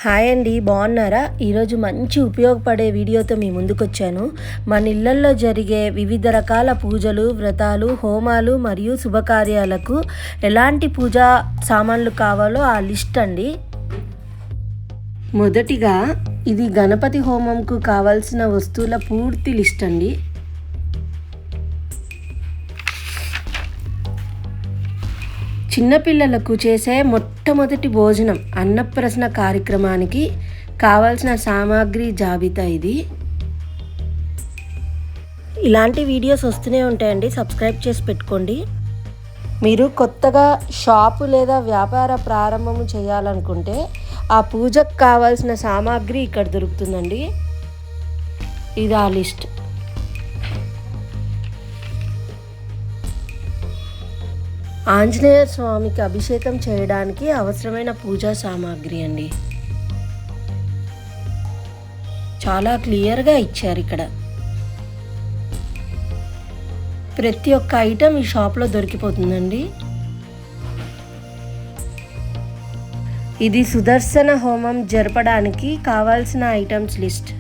Hi అండి, బాగున్నారా? ఈరోజు మంచి ఉపయోగపడే వీడియోతో మీ ముందుకొచ్చాను. మన ఇళ్లల్లో జరిగే వివిధ రకాల పూజలు, వ్రతాలు, హోమాలు మరియు శుభకార్యాలకు ఎలాంటి పూజా సామాన్లు కావాలో ఆ లిస్ట్ అండి. మొదటిగా ఇది గణపతి హోమంకు కావాల్సిన వస్తువుల పూర్తి లిస్ట్ అండి. చిన్నపిల్లలకు చేసే మొట్టమొదటి భోజనం అన్నప్రసన్న కార్యక్రమానికి కావాల్సిన సామాగ్రి జాబితా ఇది. ఇలాంటి వీడియోస్ వస్తూనే ఉంటాయండి, సబ్స్క్రైబ్ చేసి పెట్టుకోండి. మీరు కొత్తగా షాపు లేదా వ్యాపార ప్రారంభం చేయాలనుకుంటే ఆ పూజకు కావాల్సిన సామాగ్రి ఇక్కడ దొరుకుతుందండి. ఇది ఆ లిస్ట్. ఆంజనేయ స్వామికి అభిషేకం చేయడానికి అవసరమైన పూజా సామాగ్రి అండి. చాలా క్లియర్గా ఇచ్చారు ఇక్కడ. ప్రతి ఒక్క ఐటెం ఈ షాప్లో దొరికిపోతుందండి. ఇది సుదర్శన హోమం జరపడానికి కావాల్సిన ఐటమ్స్ లిస్ట్.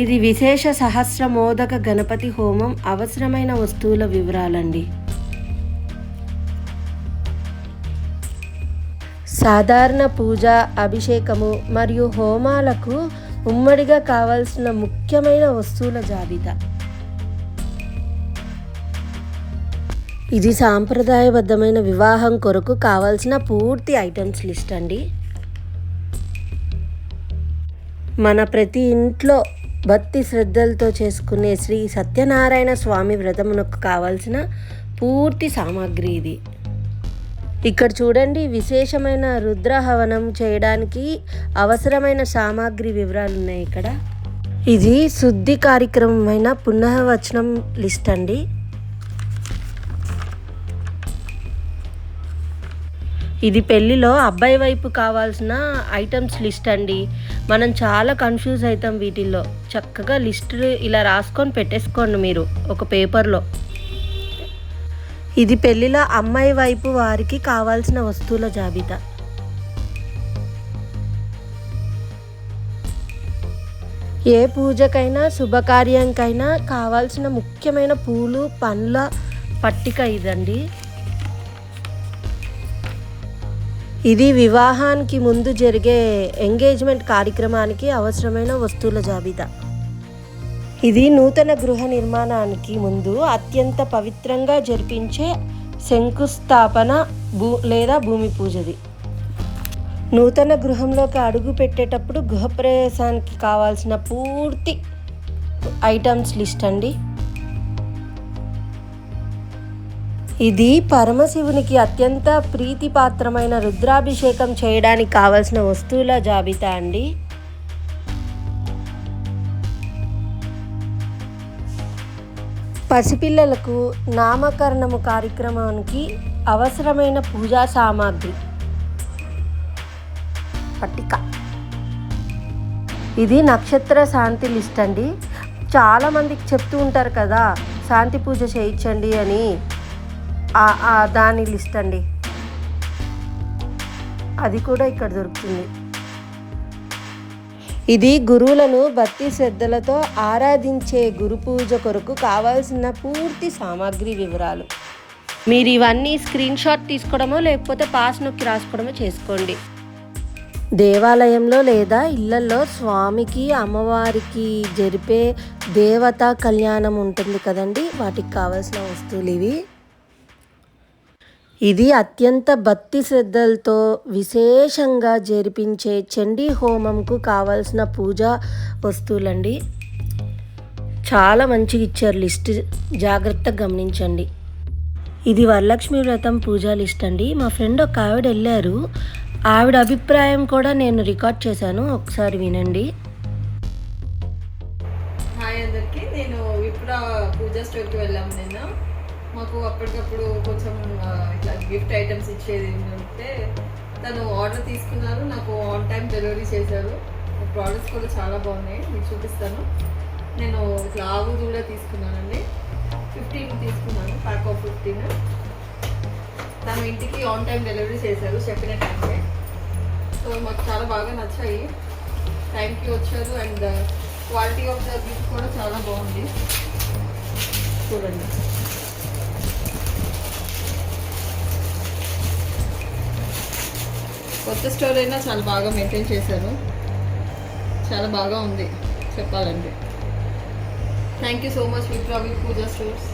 ఇది విశేష సహస్ర మోదక గణపతి హోమం అవసరమైన వస్తువుల వివరాలండి. సాధారణ పూజ, అభిషేకము మరియు హోమాలకు ఉమ్మడిగా కావాల్సిన ముఖ్యమైన వస్తువుల జాబితా. ఇది సాంప్రదాయబద్ధమైన వివాహం కొరకు కావాల్సిన పూర్తి ఐటమ్స్ లిస్ట్ అండి. మన ప్రతి ఇంట్లో భక్తి శ్రద్ధలతో చేసుకునే శ్రీ సత్యనారాయణ స్వామి వ్రతమునకు కావాల్సిన పూర్తి సామాగ్రి ఇది. ఇక్కడ చూడండి, విశేషమైన రుద్రహవనం చేయడానికి అవసరమైన సామాగ్రి వివరాలు ఉన్నాయి ఇక్కడ. ఇది శుద్ధి కార్యక్రమమైన పుణ్యవచనం లిస్ట్ అండి. ఇది పెళ్ళిలో అబ్బాయి వైపు కావాల్సిన ఐటమ్స్ లిస్ట్ అండి. మనం చాలా కన్ఫ్యూజ్ అవుతాం వీటిల్లో. చక్కగా లిస్ట్ ఇలా రాసుకొని పెట్టేసుకోండి మీరు ఒక పేపర్లో. ఇది పెళ్ళిలో అమ్మాయి వైపు వారికి కావాల్సిన వస్తువుల జాబితా. ఏ పూజకైనా శుభకార్యంకైనా కావాల్సిన ముఖ్యమైన పూలు, పండ్ల పట్టిక ఇదండి. ఇది వివాహానికి ముందు జరిగే ఎంగేజ్మెంట్ కార్యక్రమానికి అవసరమైన వస్తువుల జాబితా. ఇది నూతన గృహ నిర్మాణానికి ముందు అత్యంత పవిత్రంగా జరిపించే శంకుస్థాపన లేదా భూమి పూజది. నూతన గృహంలోకి అడుగు పెట్టేటప్పుడు గృహప్రవేశానికి కావాల్సిన పూర్తి ఐటమ్స్ లిస్ట్ అండి. ఇది పరమశివునికి అత్యంత ప్రీతిపాత్రమైన రుద్రాభిషేకం చేయడానికి కావలసిన వస్తువుల జాబితా అండి. పసిపిల్లలకు నామకరణము కార్యక్రమానికి అవసరమైన పూజా సామాగ్రి పట్టిక. ఇది నక్షత్ర శాంతి లిస్ట్ అండి. చాలామందికి చెప్తూ ఉంటారు కదా, శాంతి పూజ చేయించండి అని. దాని లిస్ట్ అండి. అది కూడా ఇక్కడ దొరుకుతుంది. ఇది గురువులను భక్తి శ్రద్ధలతో ఆరాధించే గురు పూజ కొరకు కావాల్సిన పూర్తి సామాగ్రి వివరాలు. మీరు ఇవన్నీ స్క్రీన్ షాట్ తీసుకోవడమో లేకపోతే పాస్ నొక్కి రాసుకోవడమో చేసుకోండి. దేవాలయంలో లేదా ఇళ్లలో స్వామికి, అమ్మవారికి జరిపే దేవతా కళ్యాణం ఉంటుంది కదండి, వాటికి కావాల్సిన వస్తువులు ఇవి. ఇది అత్యంత భక్తి శ్రద్ధలతో విశేషంగా జరిపించే చండీ హోమంకు కావాల్సిన పూజా వస్తువులండి. చాలా మంచిగా ఇచ్చారు లిస్ట్, జాగ్రత్తగా గమనించండి. ఇది వరలక్ష్మి వ్రతం పూజా లిస్ట్ అండి. మా ఫ్రెండ్ ఒక ఆవిడ వెళ్ళారు, ఆవిడ అభిప్రాయం కూడా నేను రికార్డ్ చేశాను, ఒకసారి వినండి. హాయ్ అందరికీ, నేను ఇప్పుడు పూజా స్టోర్కి వెళ్ళాము నిన్న. మాకు అప్పటికప్పుడు కొంచెం ఇట్లా గిఫ్ట్ ఐటమ్స్ ఇచ్చేది ఉంటే తను ఆర్డర్ తీసుకున్నారు, నాకు ఆన్ టైం డెలివరీ చేశారు. ప్రోడక్ట్స్ కూడా చాలా బాగున్నాయి, మీకు చూపిస్తాను. నేను ఇట్లా ఆవు దూడ తీసుకున్నానండి. 15 తీసుకున్నాను, ప్యాక్ ఆఫ్ 15. తన ఇంటికి ఆన్ టైం డెలివరీ చేశారు చెప్పిన టైంకే. సో మాకు చాలా బాగా నచ్చాయి, టైంకి వచ్చారు. And quality of the gift కూడా చాలా బాగుంది. చూడండి, కొత్త స్టోర్ అయినా చాలా బాగా మెయింటైన్ చేశారు, చాలా బాగా ఉంది చెప్పాలంటే. Thank you so much Vipra with Pooja stores.